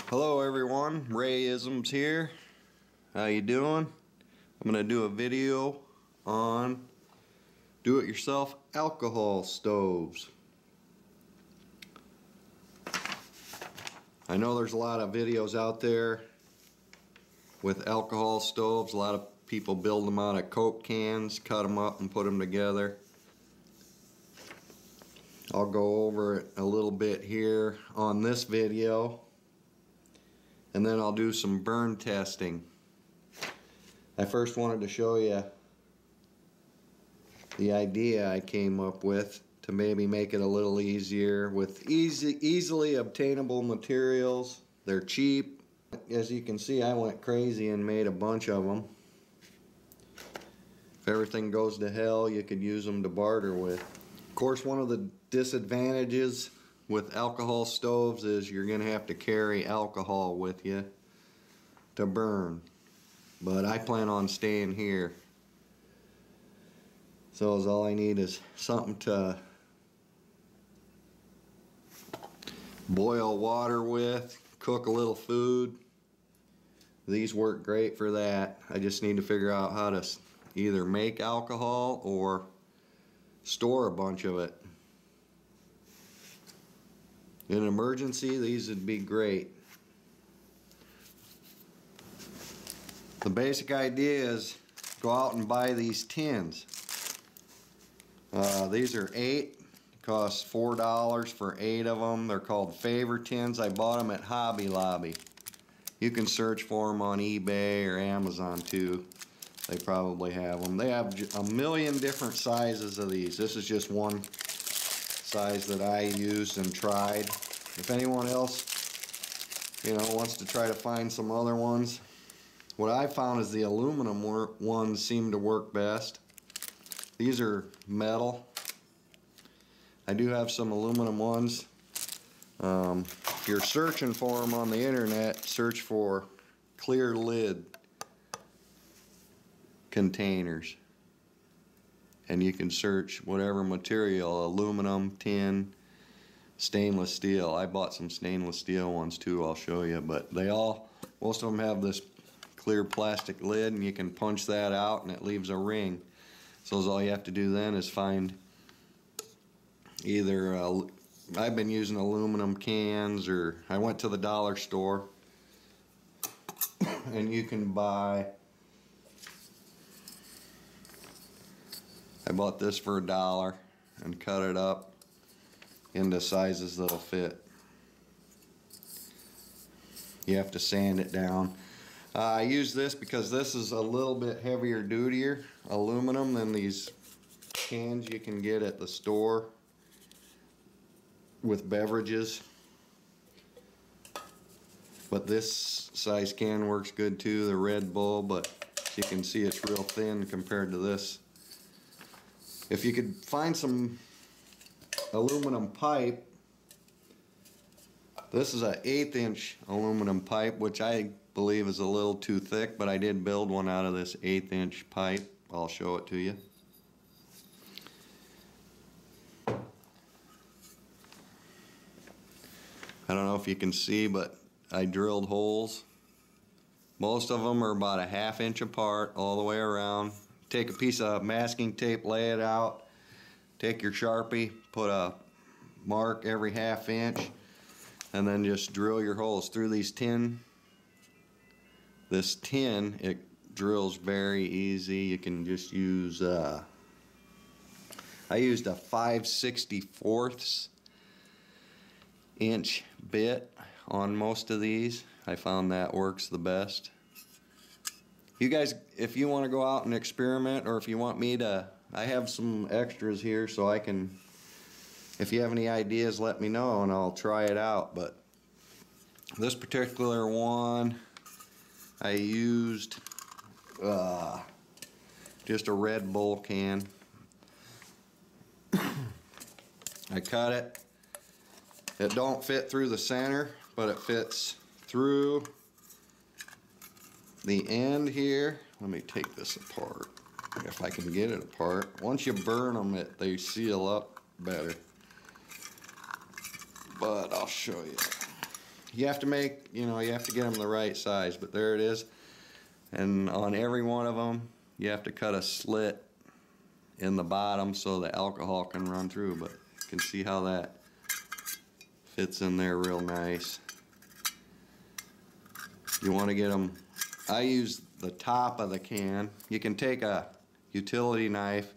Hello everyone, Rayisms here. How you doing? I'm going to do a video on do-it-yourself alcohol stoves. I know there's a lot of videos out there with alcohol stoves. A lot of people build them out of Coke cans, cut them up and put them together. I'll go over it a little bit here on this video, and then I'll do some burn testing. I first wanted to show you the idea I came up with to maybe make it a little easier with easily obtainable materials. They're cheap. As you can see, I went crazy and made a bunch of them. If everything goes to hell, you could use them to barter with. Of course, one of the disadvantages with alcohol stoves is you're going to have to carry alcohol with you to burn. But I plan on staying here. So all I need is something to boil water with, cook a little food. These work great for that. I just need to figure out how to either make alcohol or store a bunch of it. In an emergency, these would be great. The basic idea is go out and buy these tins. These are 8. Cost $4 for 8 of them. They're called Favor tins. I bought them at Hobby Lobby. You can search for them on eBay or Amazon too. They probably have them. They have a million different sizes of these. This is just one size that I used and tried. If anyone else, wants to try to find some other ones, what I found is the aluminum ones seem to work best. These are metal. I do have some aluminum ones. If you're searching for them on the internet, search for clear lid containers. And you can search whatever material, aluminum, tin, stainless steel. I bought some stainless steel ones too, I'll show you. But most of them have this clear plastic lid, and you can punch that out and it leaves a ring. So all you have to do then is find either, I've been using aluminum cans, or I went to the dollar store and you can buy, I bought this for $1 and cut it up into sizes that'll fit. You have to sand it down. I use this because this is a little bit heavier dutier aluminum than these cans you can get at the store with beverages. But this size can works good too, the Red Bull, but you can see it's real thin compared to this. If you could find some aluminum pipe, this is an 1/8 inch aluminum pipe, which I believe is a little too thick, but I did build one out of this 1/8 inch pipe. I'll show it to you. I don't know if you can see, but I drilled holes. Most of them are about a 1/2 inch apart all the way around. Take a piece of masking tape, lay it out, take your Sharpie, put a mark every 1/2 inch, and then just drill your holes through these tin. This tin, it drills very easy. You can just use, I used a 5/64 inch bit on most of these. I found that works the best. You guys, if you want to go out and experiment, or if you want me to, I have some extras here so I can, if you have any ideas, let me know and I'll try it out. But this particular one, I used just a Red Bull can. I cut it. It don't fit through the center, but it fits through the end here. Let me take this apart if I can get it apart. Once you burn them, they seal up better. But I'll show you. you have to make, you have to get them the right size, but there it is. And on every one of them, you have to cut a slit in the bottom so the alcohol can run through, but you can see how that fits in there real nice. You want to get them, I use the top of the can. You can take a utility knife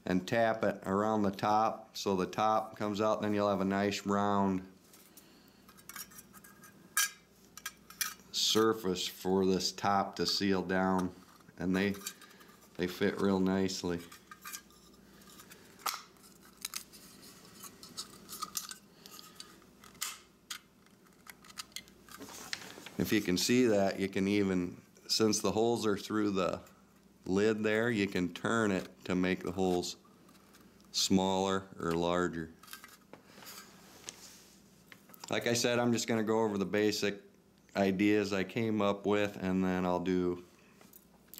and tap it around the top so the top comes out, then you'll have a nice round surface for this top to seal down, and they fit real nicely. If you can see that, you can even, since the holes are through the lid there, you can turn it to make the holes smaller or larger. Like I said, I'm just going to go over the basic ideas I came up with, and then I'll do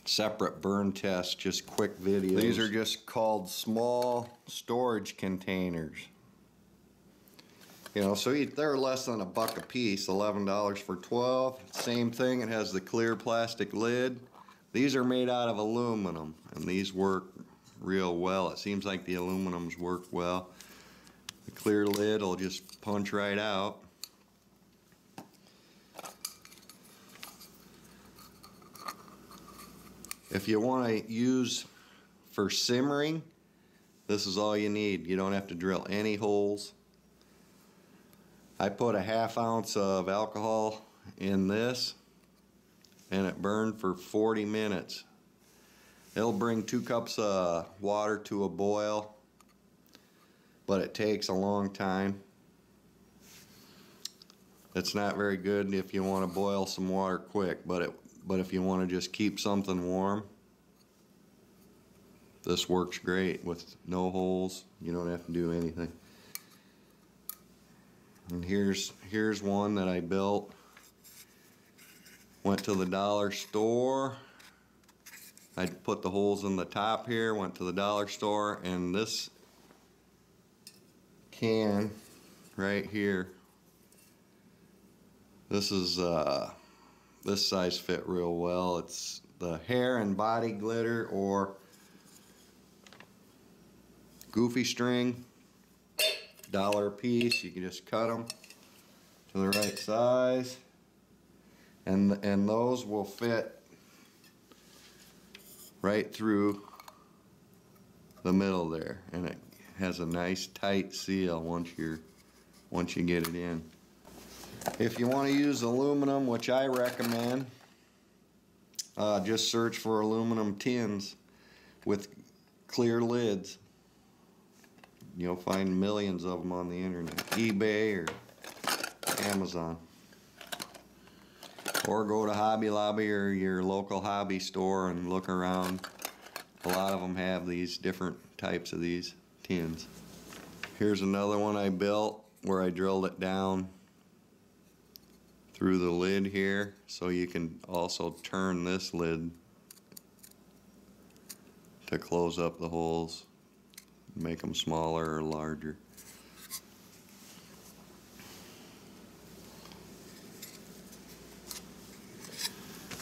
separate burn tests, just quick videos. These are just called small storage containers. So they're less than $1 a piece, $11 for 12. Same thing, it has the clear plastic lid. These are made out of aluminum, and these work real well. It seems like the aluminums work well. The clear lid will just punch right out. If you want to use for simmering, this is all you need. You don't have to drill any holes. I put a ½ ounce of alcohol in this, and it burned for 40 minutes. It'll bring 2 cups of water to a boil, but it takes a long time. It's not very good if you want to boil some water quick, but if you want to just keep something warm, this works great with no holes. You don't have to do anything. And here's one that I built. Went to the dollar store. I put the holes in the top here, went to the dollar store, and this can right here, this is this size fit real well. It's the hair and body glitter or goofy string, $1 a piece. You can just cut them to the right size, and those will fit right through the middle there, and it has a nice tight seal once you get it in. If you want to use aluminum, which I recommend, just search for aluminum tins with clear lids. You'll find millions of them on the internet, eBay or Amazon. Or go to Hobby Lobby or your local hobby store and look around. A lot of them have these different types of these tins. Here's another one I built where I drilled it down through the lid here, so you can also turn this lid to close up the holes, make them smaller or larger.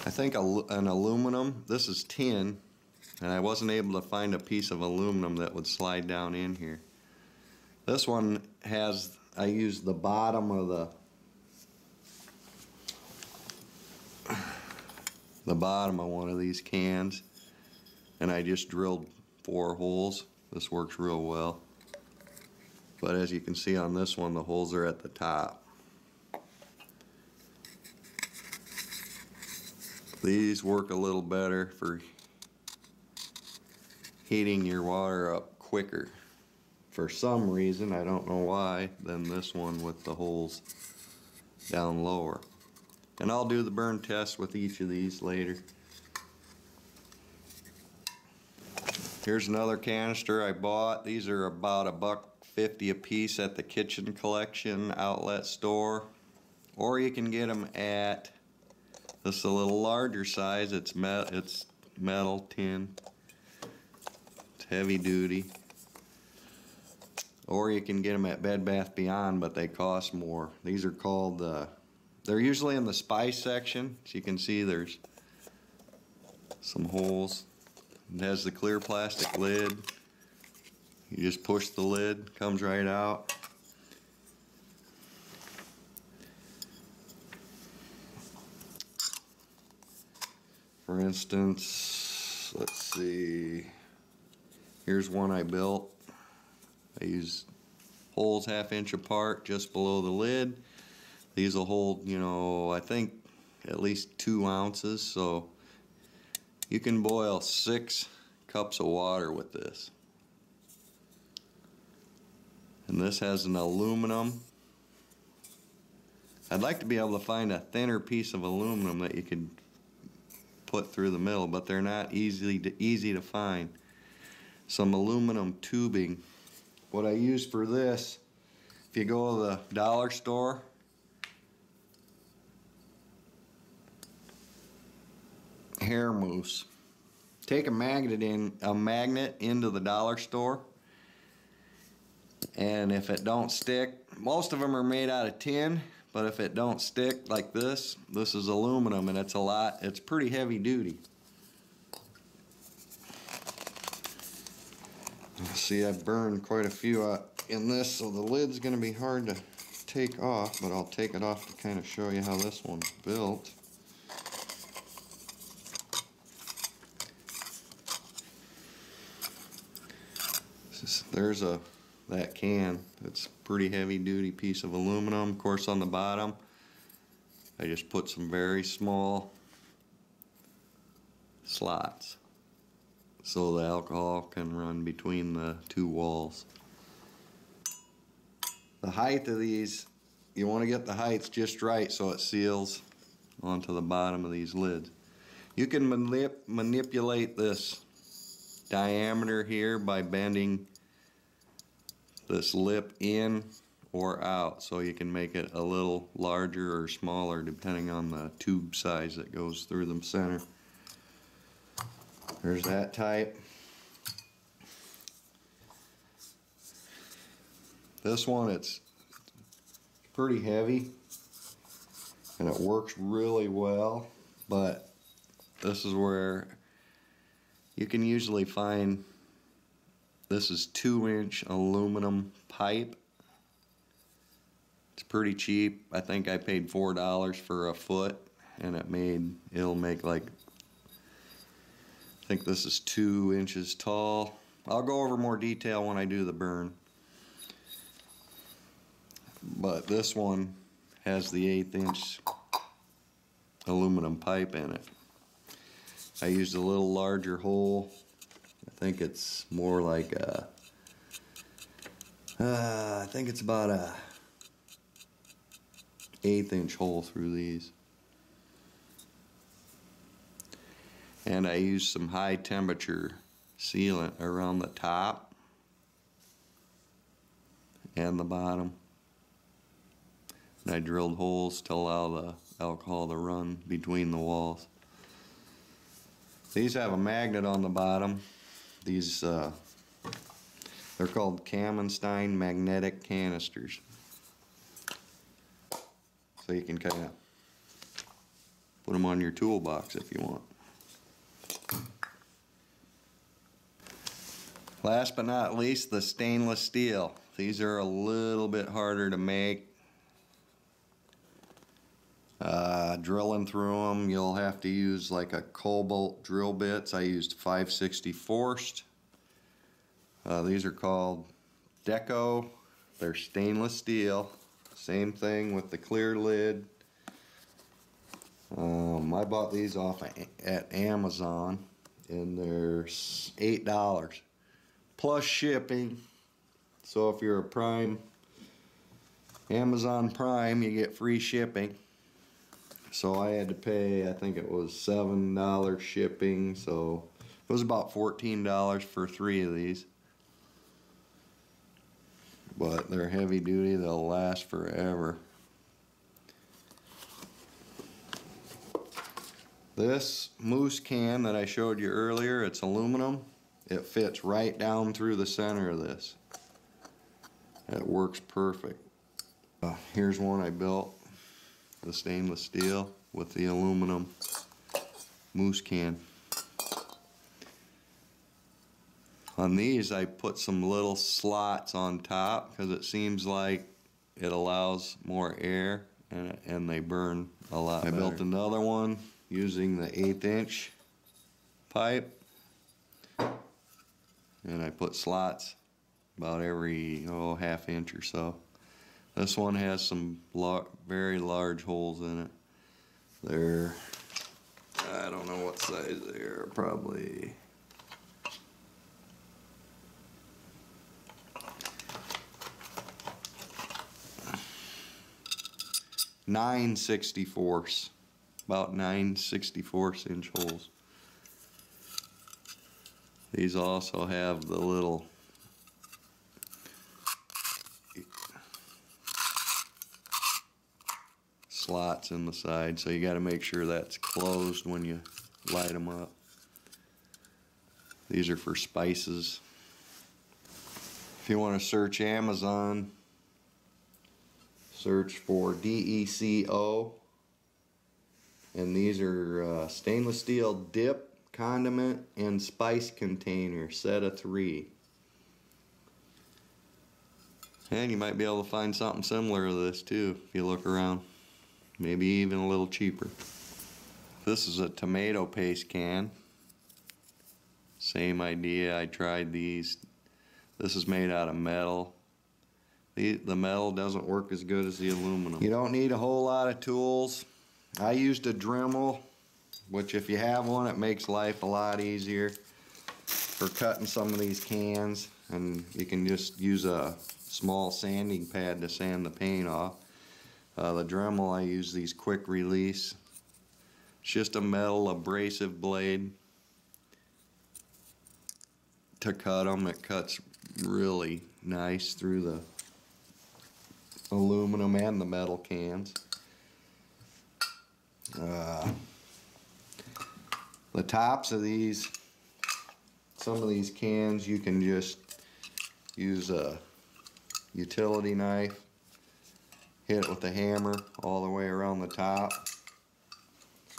I think an aluminum, this is tin, and I wasn't able to find a piece of aluminum that would slide down in here. This one has, I used the bottom of the bottom of one of these cans, and I just drilled 4 holes. This works real well. But as you can see on this one, the holes are at the top. These work a little better for heating your water up quicker. For some reason, I don't know why, than this one with the holes down lower. And I'll do the burn test with each of these later. Here's another canister I bought. These are about $1.50 a piece at the Kitchen Collection outlet store. Or you can get them at, this is a little larger size. It's metal tin. It's heavy duty. or you can get them at Bed Bath Beyond, but they cost more. These are called, they're usually in the spice section. As you can see, there's some holes. It has the clear plastic lid. You just push the lid, comes right out. For instance, let's see, here's one I built. I used holes 1/2 inch apart just below the lid. These will hold, you know, I think at least 2 ounces, so you can boil 6 cups of water with this. And this has an aluminum. I'd like to be able to find a thinner piece of aluminum that you could put through the middle, but they're not easy to find. Some aluminum tubing. What I use for this, if you go to the dollar store, hair mousse. Take a magnet into the dollar store, and if it don't stick, most of them are made out of tin, but if it don't stick like this is aluminum, and it's pretty heavy duty. See, I burned quite a few in this, so the lid's going to be hard to take off, but I'll take it off to kind of show you how this one's built. There's that can. It's a pretty heavy duty piece of aluminum. Of course, on the bottom I just put some very small slots so the alcohol can run between the 2 walls. The height of these, you want to get the heights just right so it seals onto the bottom of these lids. You can manipulate this diameter here by bending this lip in or out, so you can make it a little larger or smaller depending on the tube size that goes through the center. There's that type. This one, it's pretty heavy and it works really well, but this is where you can usually find, this is 2-inch aluminum pipe. It's pretty cheap. I think I paid $4 for a foot, and it'll make like, I think this is 2 inches tall. I'll go over more detail when I do the burn. But this one has the 1/8 inch aluminum pipe in it. I used a little larger hole. I think it's more like I think it's about a 1/8 inch hole through these. And I used some high temperature sealant around the top and the bottom. And I drilled holes to allow the alcohol to run between the walls. These have a magnet on the bottom. These, they're called Kamenstein magnetic canisters. So you can kind of put them on your toolbox if you want. Last but not least, the stainless steel. These are a little bit harder to make. Drilling through them, you'll have to use like a cobalt drill bits. I used 5/64. These are called Deco. They're stainless steel. Same thing with the clear lid. I bought these off at Amazon, and they're $8 plus shipping. So if you're a Prime, Amazon Prime, you get free shipping. So I had to pay, I think it was $7 shipping, so it was about $14 for 3 of these. But they're heavy duty, they'll last forever. This mousse can that I showed you earlier, it's aluminum. It fits right down through the center of this. That works perfect. Here's one I built, the stainless steel with the aluminum moose can. On these I put some little slots on top because it seems like it allows more air and they burn a lot better. I built another one using the 1/8 inch pipe, and I put slots about every 1/2 inch or so. This one has some very large holes in it. They're, I don't know what size they are, probably 9/64, about 9/64 inch holes. These also have the little slots in the side, so you got to make sure that's closed when you light them up. These are for spices. If you want to search Amazon, search for DECO, and these are stainless steel dip, condiment, and spice container, set of 3. And you might be able to find something similar to this too if you look around, maybe even a little cheaper. This is a tomato paste can. Same idea, I tried these. This is made out of metal. The metal doesn't work as good as the aluminum. You don't need a whole lot of tools. I used a Dremel, which if you have one, it makes life a lot easier for cutting some of these cans. And you can just use a small sanding pad to sand the paint off. The Dremel, I use these quick release. It's just a metal abrasive blade to cut them. It cuts really nice through the aluminum and the metal cans. The tops of these, some of these cans, you can just use a utility knife, hit it with a hammer all the way around the top,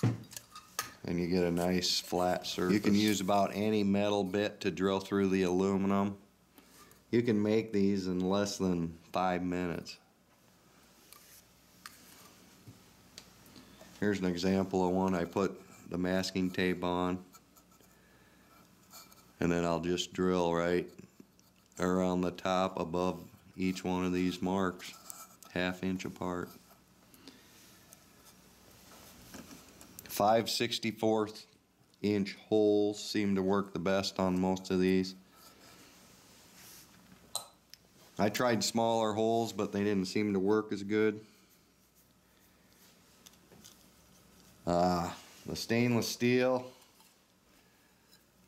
and you get a nice flat surface. You can use about any metal bit to drill through the aluminum. You can make these in less than 5 minutes. Here's an example of one. I put the masking tape on, and then I'll just drill right around the top above each one of these marks, 1/2 inch apart. 5/64 inch holes seem to work the best on most of these. I tried smaller holes, but they didn't seem to work as good. The stainless steel,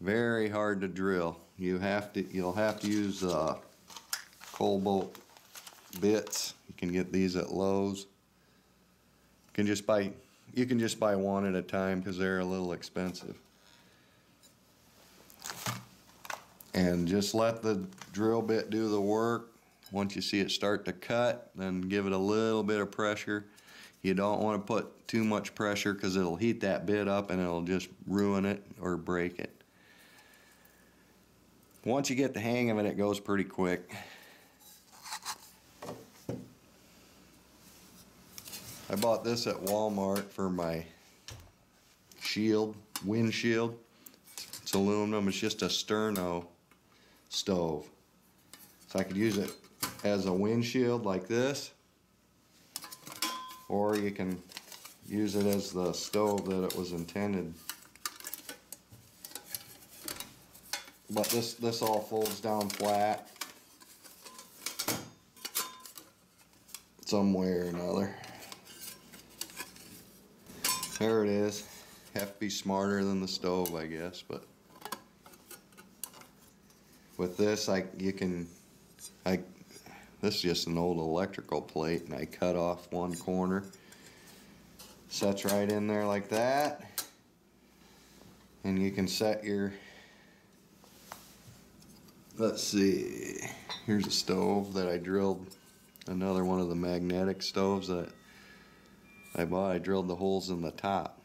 very hard to drill. You'll have to use Cobalt bits. You can get these at Lowe's. You can just buy one at a time because they're a little expensive. And just let the drill bit do the work. Once you see it start to cut, then give it a little bit of pressure. You don't want to put too much pressure because it'll heat that bit up and it'll just ruin it or break it. Once you get the hang of it, it goes pretty quick. I bought this at Walmart for my windshield. It's aluminum, it's just a sterno stove. So I could use it as a windshield like this, or you can use it as the stove that it was intended. But this all folds down flat some way or another. There it is. Have to be smarter than the stove, I guess, but with this this is just an old electrical plate, and I cut off one corner. Sets right in there like that, and you can set your, let's see, Here's a stove that I drilled, another one of the magnetic stoves that I bought. I drilled the holes in the top.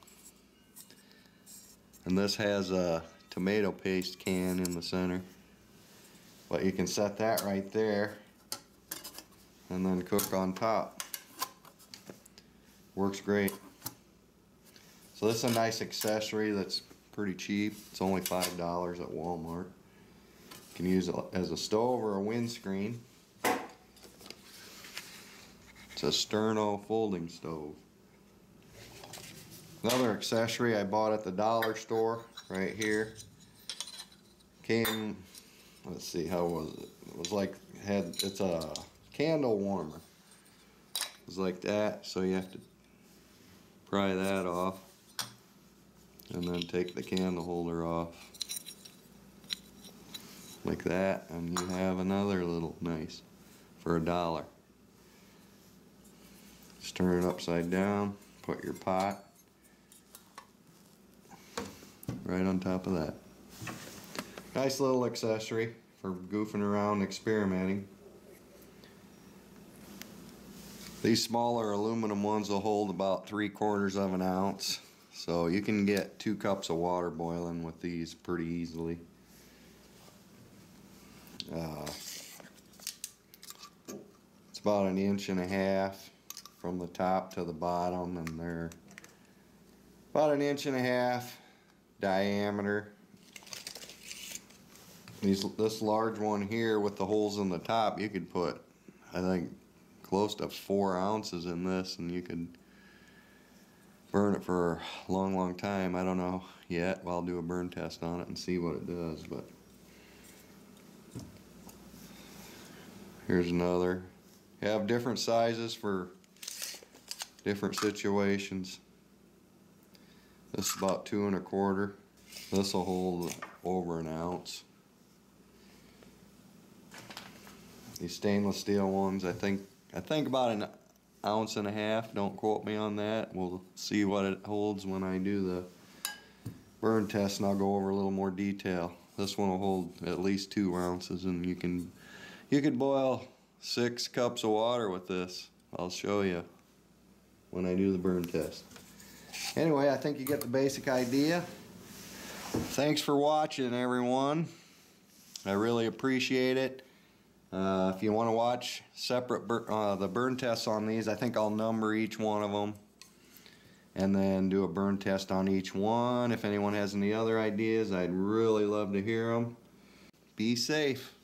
And this has a tomato paste can in the center. But you can set that right there and then cook on top. Works great. So this is a nice accessory that's pretty cheap. It's only $5 at Walmart. You can use it as a stove or a windscreen. It's a Sterno folding stove. Another accessory I bought at the dollar store right here. Came, let's see, how was it? It was like, it's a candle warmer. It was like that, so you have to pry that off and then take the candle holder off like that, and you have another little nice for $1. Just turn it upside down, put your pot right on top of that. Nice little accessory for goofing around, experimenting. These smaller aluminum ones will hold about 3/4 of an ounce, so you can get 2 cups of water boiling with these pretty easily. It's about 1.5 inches from the top to the bottom, and they're about 1.5 inches diameter. This large one here with the holes in the top, you could put, I think, close to 4 ounces in this, and you could burn it for a long time. I don't know yet. Well, I'll do a burn test on it and see what it does. But here's another. You have different sizes for different situations. This is about 2 1/4. This will hold over 1 ounce. These stainless steel ones, I think about 1.5 ounces. Don't quote me on that. We'll see what it holds when I do the burn test, and I'll go over a little more detail. This one will hold at least 2 ounces, and you could boil 6 cups of water with this. I'll show you when I do the burn test. Anyway, I think you get the basic idea. Thanks for watching, everyone. I really appreciate it. If you want to watch separate the burn tests on these, I think I'll number each one of them and then do a burn test on each one. If anyone has any other ideas, I'd really love to hear them. Be safe.